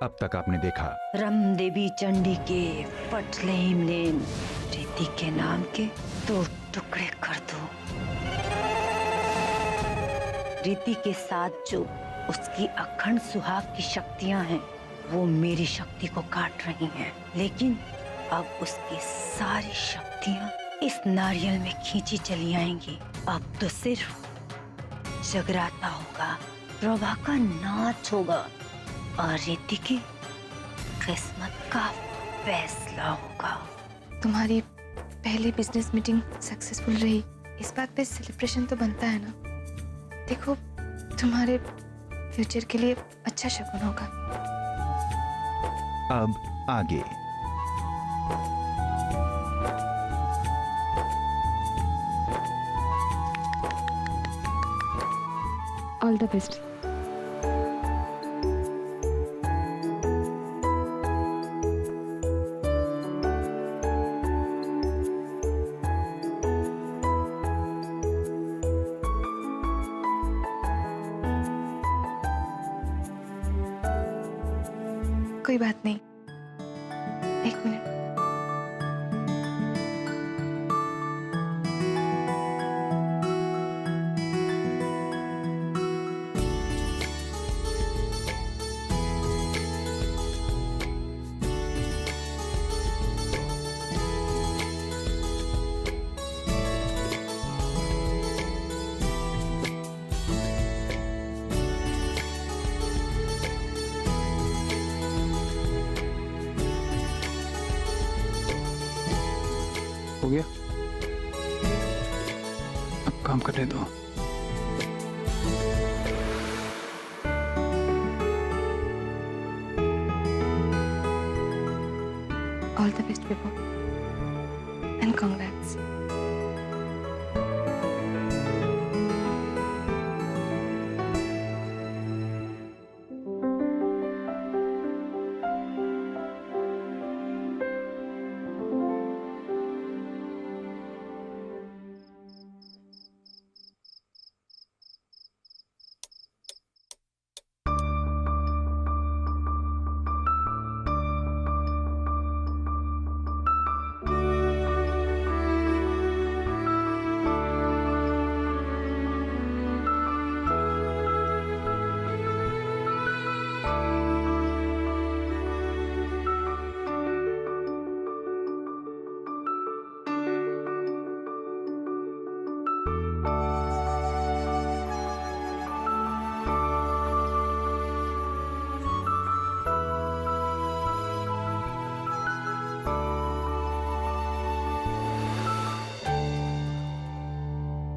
अब तक आपने देखा। रम देवी चंडी के पटलेम लेम रीति के नाम के 2 टुकड़े कर दो। रीति के साथ जो उसकी अखंड सुहाग की शक्तियां हैं वो मेरी शक्ति को काट रही हैं, लेकिन अब उसकी सारी शक्तियां इस नारियल में खींची चली आएंगी। अब तो सिर्फ जगराता होगा, प्रभा का नाच होगा और रीति की किस्मत का फैसला होगा। तुम्हारी पहली बिजनेस मीटिंग सक्सेसफुल रही, इस बात पे सेलिब्रेशन तो बनता है ना। देखो तुम्हारे फ्यूचर के लिए अच्छा शगुन होगा। अब आगे। All the best. कोई बात नहीं, 1 मिनट। हो गया, अब काम करने दो। ऑल द बेस्ट विभो एंड कांग्रेट्स।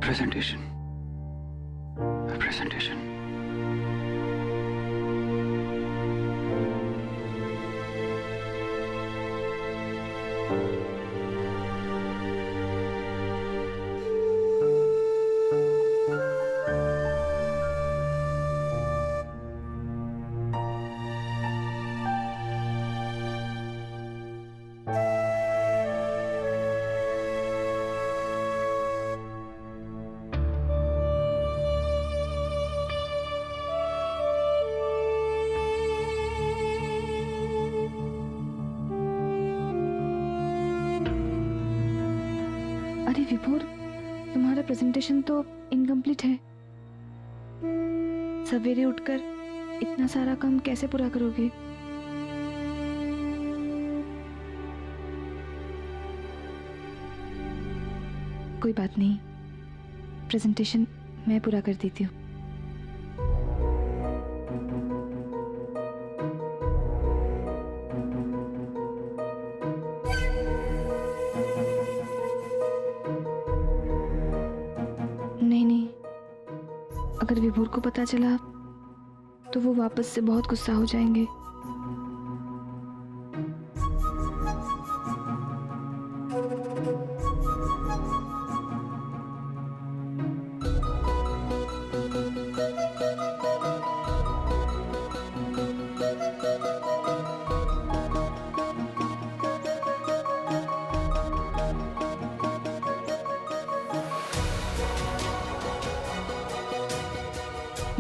Presentation, presentation. अरे विभोर, तुम्हारा प्रेजेंटेशन तो इनकम्प्लीट है। सवेरे उठकर इतना सारा काम कैसे पूरा करोगे? कोई बात नहीं, प्रेजेंटेशन मैं पूरा कर देती हूँ। नहीं, अगर विभोर को पता चला तो वो वापस से बहुत गुस्सा हो जाएंगे।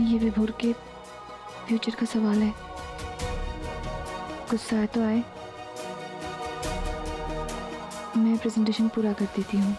ये विभोर के फ्यूचर का सवाल है। गुस्सा आए तो आए, मैं प्रेजेंटेशन पूरा कर देती हूँ।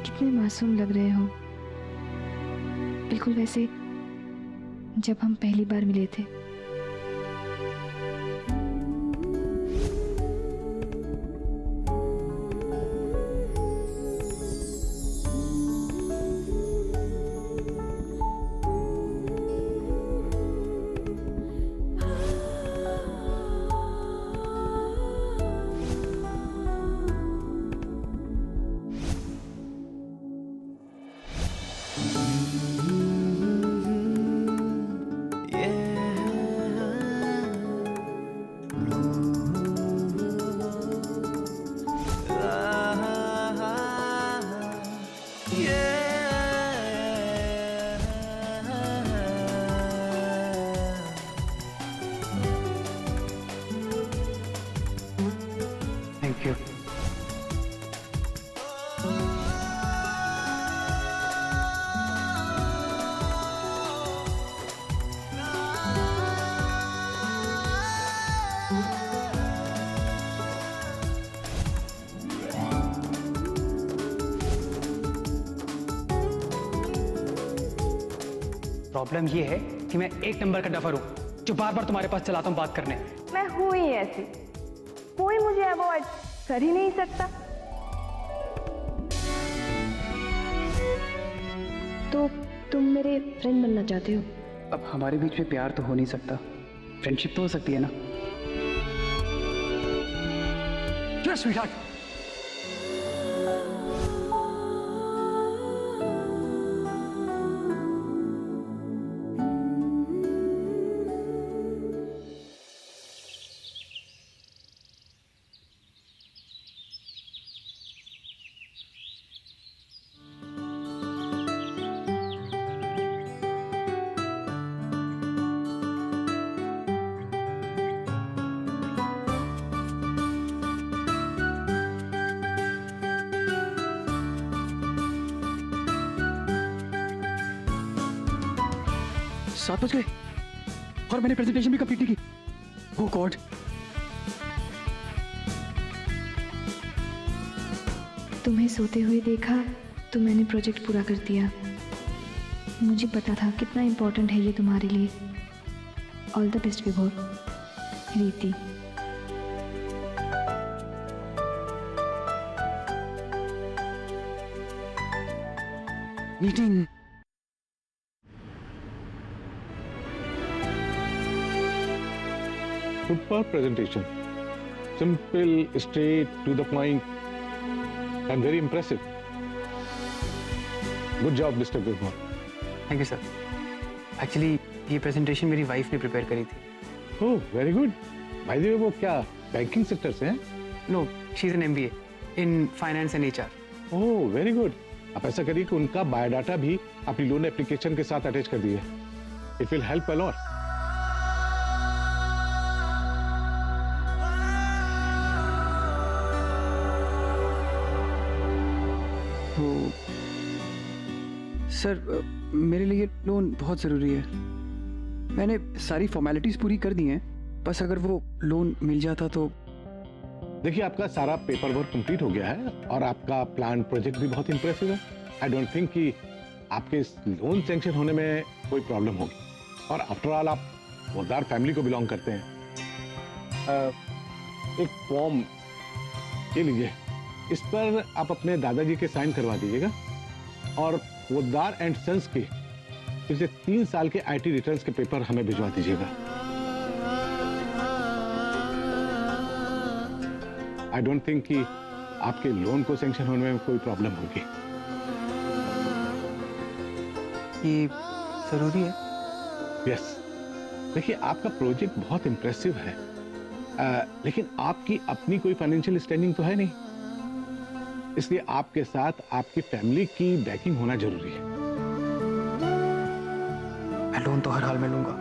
कितने मासूम लग रहे हो, बिल्कुल वैसे जब हम पहली बार मिले थे। Thank you. प्रॉब्लम ये है कि मैं एक नंबर का डफर हूँ जो बार बार तुम्हारे पास चलाता हूँ बात करने। मैं हूं ही ऐसी, कोई मुझे अवॉइड कर ही नहीं सकता। तो तुम मेरे फ्रेंड बनना चाहते हो? अब हमारे बीच में प्यार तो हो नहीं सकता, फ्रेंडशिप तो हो सकती है ना। Yes, sweetheart. सात बज गए और मैंने प्रेजेंटेशन भी कंप्लीट नहीं की। ओह गॉड। तुम्हें सोते हुए देखा तो मैंने प्रोजेक्ट पूरा कर दिया। मुझे पता था कितना इम्पोर्टेंट है ये तुम्हारे लिए। ऑल द बेस्ट विभोर। रीति। Meeting. Super presentation. Simple, straight, to the point, and very impressive. Good job, Mr. Gurma. Thank you sir. Actually ये प्रेजेंटेशन मेरी वाइफ ने प्रिपेयर करी थी। Oh, very good. By the way, वो क्या banking sector से हैं? No, she is an MBA in finance and HR। Oh, very good. आप ऐसा करिए कि उनका बायोडाटा भी अपनी लोन एप्लीकेशन के साथ अटैच कर दिए। It will help a lot. तो सर मेरे लिए लोन बहुत ज़रूरी है। मैंने सारी फॉर्मेलिटीज़ पूरी कर दी हैं, बस अगर वो लोन मिल जाता तो। देखिए, आपका सारा पेपर वर्क कंप्लीट हो गया है और आपका प्लान प्रोजेक्ट भी बहुत इंप्रेसिव है। आई डोंट थिंक कि आपके इस लोन सैंक्शन होने में कोई प्रॉब्लम होगी। और आफ्टर ऑल आप वफादार फैमिली को बिलोंग करते हैं। एक फॉर्म ये लीजिए, इस पर आप अपने दादाजी के साइन करवा दीजिएगा और वफादार एंड सन्स के पिछले 3 साल के IT रिटर्न्स के पेपर हमें भिजवा दीजिएगा। आई डोंट थिंक कि आपके लोन को सैंक्शन होने में कोई प्रॉब्लम होगी। ये जरूरी है? यस, देखिए आपका प्रोजेक्ट बहुत इंप्रेसिव है, लेकिन आपकी अपनी कोई फाइनेंशियल स्टैंडिंग तो है नहीं, इसलिए आपके साथ आपकी फैमिली की बैकिंग होना जरूरी है। मैं लोन तो हर हाल में लूंगा,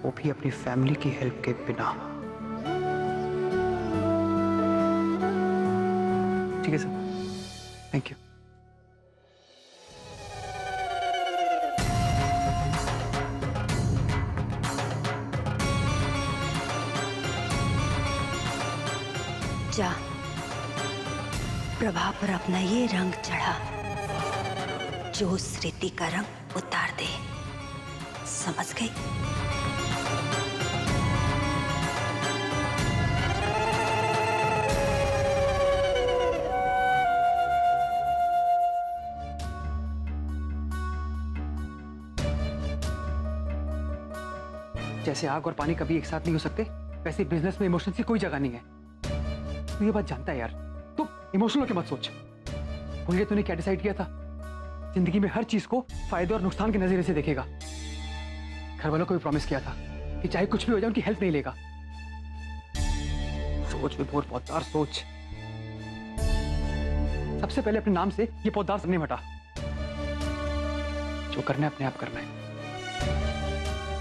वो भी अपनी फैमिली की हेल्प के बिना। ठीक है सर, थैंक यू। जा, प्रभा पर अपना ये रंग चढ़ा जो उस रीति का रंग उतार दे, समझ गई? जैसे आग और पानी कभी एक साथ नहीं हो सकते, वैसे बिजनेस में इमोशन की कोई जगह नहीं है। तू ये बात जानता है यार, तू इमोशनल होकर मत सोच। भूल गया तूने क्या डिसाइड किया था? जिंदगी में हर चीज को फायदे और नुकसान के नजरिए से देखेगा। घर वालों को भी प्रॉमिस किया था कि चाहे कुछ भी हो जाए उनकी हेल्प नहीं लेगा। सोच विभोर पौधार, सोच। सबसे पहले अपने नाम से ये पौधार से नहीं हटा। जो करना है अपने आप करना है,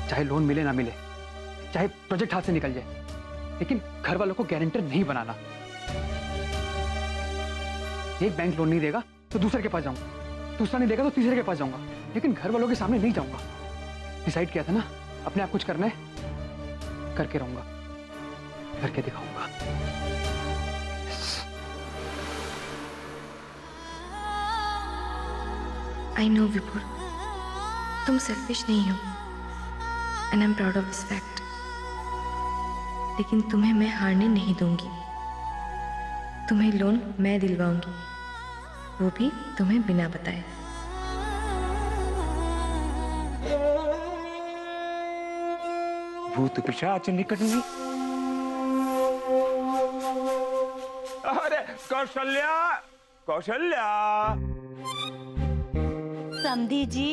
चाहे लोन मिले ना मिले, चाहे प्रोजेक्ट हाथ से निकल जाए, लेकिन घर वालों को गारंटर नहीं बनाना। एक बैंक लोन नहीं देगा तो दूसरे के पास जाऊंगा, दूसरा नहीं देगा तो तीसरे के पास जाऊंगा, लेकिन घर वालों के सामने नहीं जाऊंगा। डिसाइड किया था ना, अपने आप कुछ करना है, करके रहूंगा, करके दिखाऊंगा। आई नो विपुल, तुम सेल्फिश नहीं हो and I am proud of this fact, लेकिन तुम्हें मैं हारने नहीं दूंगी। तुम्हें लोन मैं दिलवाऊंगी, वो भी तुम्हें बिना बताए। भूत पिशाच निकट नहीं। अरे कौशल्या, कौशल्या। समधी जी,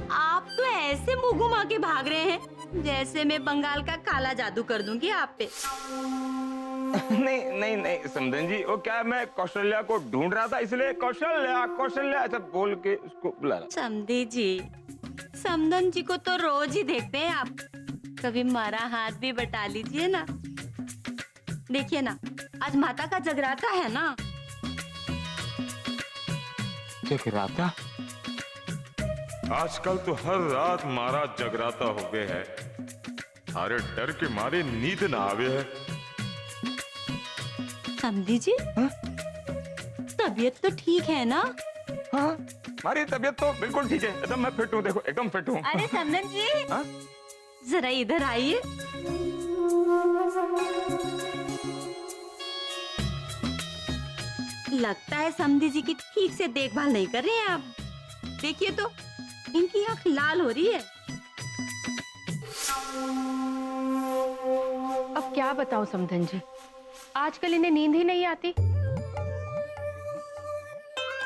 आप तो ऐसे मुंह घुमा के भाग रहे हैं जैसे मैं बंगाल का काला जादू कर दूंगी आप पे। नहीं नहीं नहीं समधन जी, वो क्या, मैं कौशल्या को ढूंढ रहा था, इसलिए कौशल्या कौशल्या ऐसा बोल के उसको बुला रहा। समधी जी, समधन जी को तो रोज ही देखते हैं आप, कभी हमारा हाथ भी बटा लीजिए ना। देखिए ना, आज माता का जगराता है ना। जगराता? आजकल तो हर रात मारा जगराता हो गए है, सारे डर के मारे नींद ना आवे है। समधी जी, तबीयत तो ठीक है ना? हाँ, हमारी तबीयत तो बिल्कुल ठीक है, एकदम मैं फिट हूँ, देखो एकदम फिट हूँ। अरे समधन जी, हाँ? जरा इधर आइए। लगता है समधी जी की ठीक से देखभाल नहीं कर रहे हैं आप। देखिए तो, इनकी आंख लाल हो रही है। अब क्या बताऊं समधन जी, आजकल इन्हें नींद ही नहीं आती।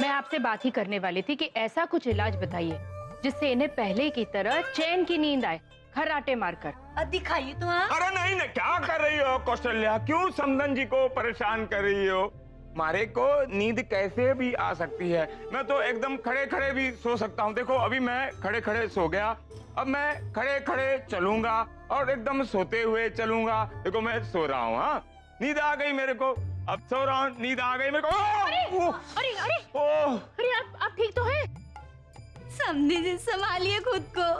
मैं आपसे बात ही करने वाली थी कि ऐसा कुछ इलाज बताइए जिससे इन्हें पहले की तरह चैन की नींद आए, खर्राटे मारकर। दिखाइए तो हाँ। अरे नहीं नहीं, क्या कर रही हो कौशल्या, क्यों समधन जी को परेशान कर रही हो? मारे को नींद कैसे भी आ सकती है, मैं तो एकदम खड़े खड़े भी सो सकता हूँ। देखो अभी मैं खड़े खड़े सो गया, अब मैं खड़े खड़े चलूंगा और एकदम सोते हुए चलूंगा। देखो मैं सो रहा हूँ, हाँ, नींद आ गई मेरे को, अब सो रहा हूँ, नींद आ गई मेरे को। अरे अरे अरे आप ठीक तो हैं? समधी जी, संभालिए खुद को।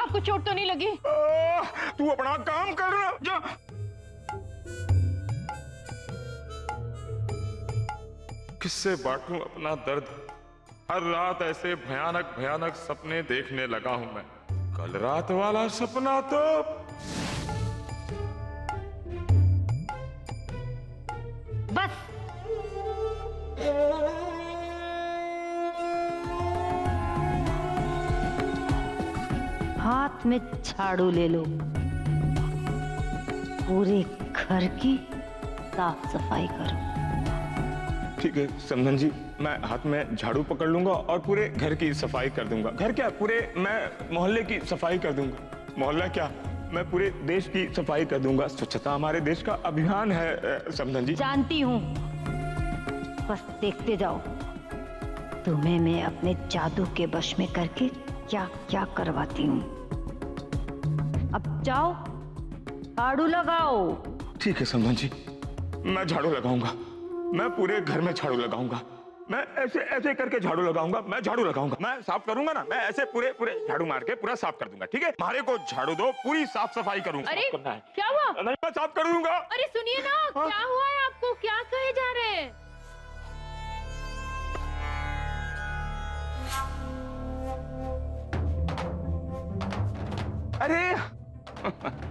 आपको चोट तो नहीं लगी? तू अपना काम कर रहा जा। किससे बांटूं अपना दर्द, हर रात ऐसे भयानक भयानक सपने देखने लगा हूं मैं। कल रात वाला सपना तो बस। हाथ में झाड़ू ले लो, पूरे घर की साफ सफाई करो। ठीक है समधन जी, मैं हाथ में झाड़ू पकड़ लूंगा और पूरे घर की सफाई कर दूंगा। घर क्या, पूरे मैं मोहल्ले की सफाई कर दूंगा। मोहल्ला क्या, मैं पूरे देश की सफाई कर दूंगा। स्वच्छता हमारे देश का अभियान है समधन जी। जानती हूँ, बस देखते जाओ तुम्हें मैं अपने जादू के वश में करके क्या क्या करवाती हूँ। अब जाओ झाड़ू लगाओ। ठीक है समधन जी, मैं झाड़ू लगाऊंगा। मैं पूरे घर में झाड़ू लगाऊंगा। मैं ऐसे ऐसे करके झाड़ू लगाऊंगा। मैं झाड़ू लगाऊंगा, मैं साफ करूंगा ना। मैं ऐसे पूरे पूरे झाड़ू मार के पूरा साफ कर दूंगा। ठीक है, मारे को झाड़ू दो, पूरी साफ सफाई करूंगा। अरे साफ करना है। क्या हुआ? नहीं, मैं साफ कर दूंगा। अरे सुनिए ना, हाँ? क्या हुआ है आपको? क्या कहे जा रहे हैं? अरे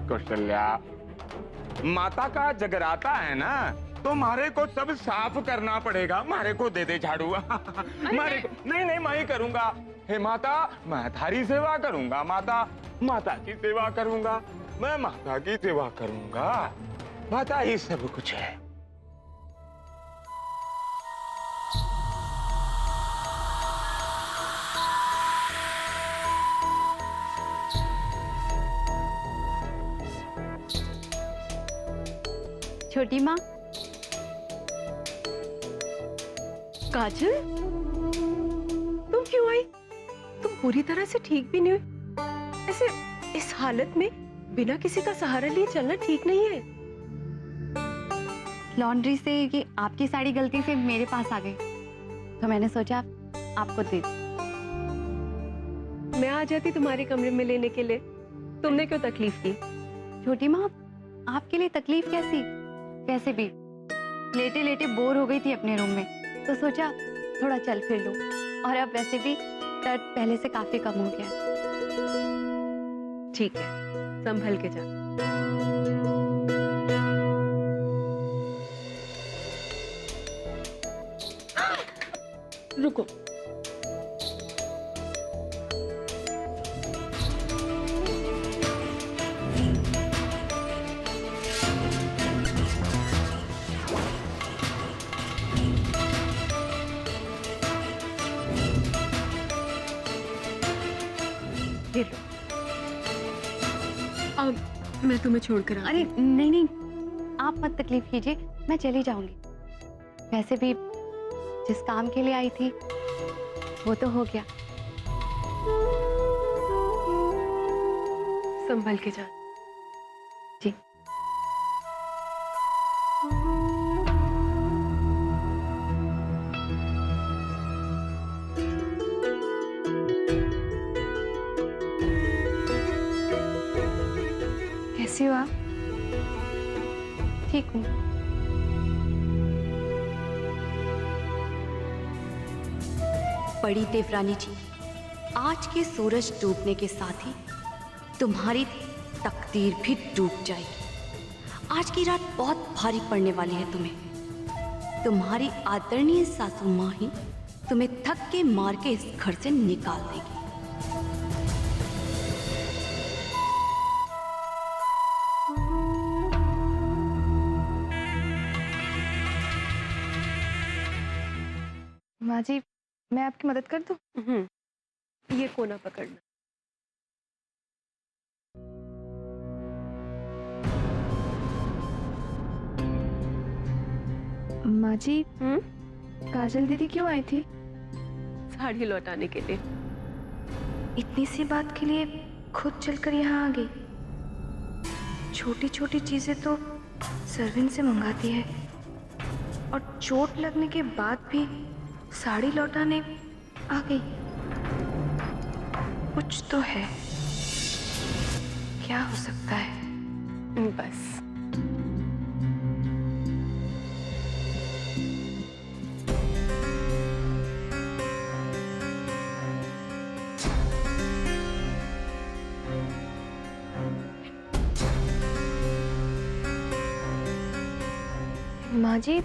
कौशल्या, माता का जगराता है ना, तो मारे को सब साफ करना पड़ेगा। मारे को दे दे झाड़ू। मारे को नहीं नहीं, मैं ही करूंगा। हे माता, मैं थारी सेवा करूंगा। माता, माता की सेवा करूंगा। मैं माता की सेवा करूंगा। माता ही सब कुछ है। छोटी माँ। काजल, तुम क्यों आई? तुम पूरी तरह से ठीक भी नहीं हुई। ऐसे इस हालत में बिना किसी का सहारा लिए चलना ठीक नहीं है। लॉन्ड्री से ये आपकी साड़ी गलती से मेरे पास आ गई, तो मैंने सोचा आपको दे दूं। मैं आ जाती तुम्हारे कमरे में लेने के लिए। तुमने क्यों तकलीफ की? छोटी माँ, आपके लिए तकलीफ कैसी? वैसे भी लेटे लेटे बोर हो गई थी अपने रूम में, तो सोचा थोड़ा चल फिर लूं। और अब वैसे भी दर्द पहले से काफी कम हो गया। ठीक है, संभल के जा। रुको, ये लो। अब मैं तुम्हें छोड़कर आ अरे नहीं नहीं, आप मत तकलीफ कीजिए, मैं चली जाऊंगी। वैसे भी जिस काम के लिए आई थी वो तो हो गया। संभल के जा। जी। कैसी हो आप? ठीक हूँ। बड़ी देवरानी जी, आज के सूरज डूबने के साथ ही तुम्हारी तकदीर भी डूब जाएगी। आज की रात बहुत भारी पड़ने वाली है तुम्हें। तुम्हारी आदरणीय सासू माँ ही तुम्हें थक के मार के इस घर से निकाल देगी। माँ जी, मैं आपकी मदद कर दूं? ये कोना पकड़ना। माँ जी, काजल दीदी क्यों आई थी? साड़ी लौटाने के लिए। इतनी सी बात के लिए खुद चलकर यहाँ आ गई। छोटी छोटी चीजें तो सर्वेंट से मंगाती है, और चोट लगने के बाद भी साड़ी लौटाने आ गई। कुछ तो है। क्या हो सकता है? बस माँ जी,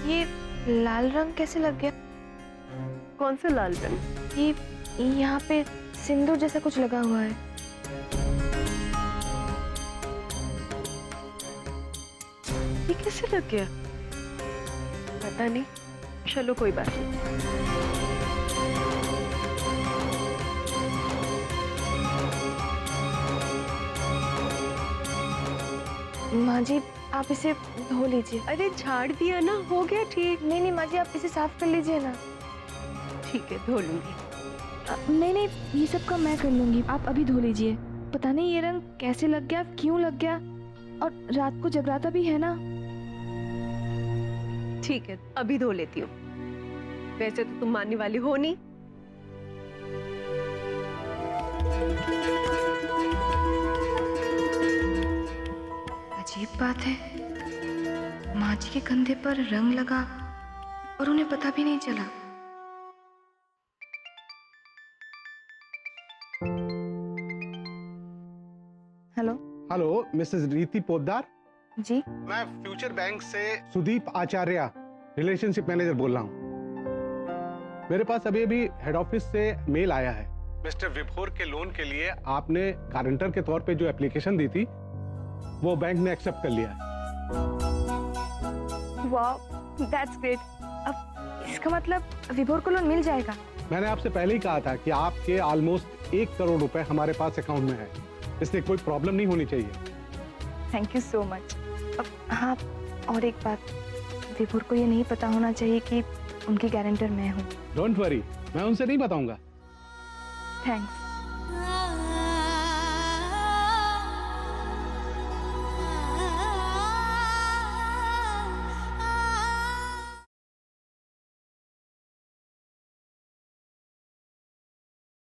ये लाल रंग कैसे लग गया? कौन सा लाल रंग? ये यहाँ पे सिंदूर जैसा कुछ लगा हुआ है। ये कैसे लग गया? पता नहीं, चलो कोई बात नहीं। माँ जी आप इसे धो लीजिए। अरे झाड़ दिया ना, हो गया ठीक। नहीं नहीं माँ जी आप इसे साफ कर लीजिए ना। ठीक है, धो लूंगी। नहीं नहीं ये सब काम मैं कर लूंगी, आप अभी धो लीजिए। पता नहीं ये रंग कैसे लग गया, क्यों लग गया, और रात को जगराता भी है ना। ठीक है, अभी धो लेती हूँ। वैसे तो तुम मानने वाली हो नहीं। अजीब बात है, माँ जी के कंधे पर रंग लगा और उन्हें पता भी नहीं चला। हेलो। हेलो मिसेस रीति पोद्दार, जी मैं फ्यूचर बैंक से सुदीप आचार्य रिलेशनशिप मैनेजर बोल रहा हूँ। मेरे पास अभी अभी हेड ऑफिस से मेल आया है। मिस्टर विभोर के लोन के लिए आपने गारंटर के तौर पे जो एप्लीकेशन दी थी वो बैंक ने एक्सेप्ट कर लिया है। वाह दैट्स ग्रेट। अब इसका मतलब विभोर को लोन मिल जाएगा। मैंने आपसे पहले ही कहा था कि आपके ऑलमोस्ट 1 करोड़ रुपए हमारे पास अकाउंट में है, इसलिए कोई प्रॉब्लम नहीं होनी चाहिए। Thank you so much. अब हाँ, और एक बात, विभोर को ये नहीं पता होना चाहिए कि उनकी गारंटर मैं हूँ। डोंट वरी, मैं उनसे नहीं बताऊंगा। थैंक्स।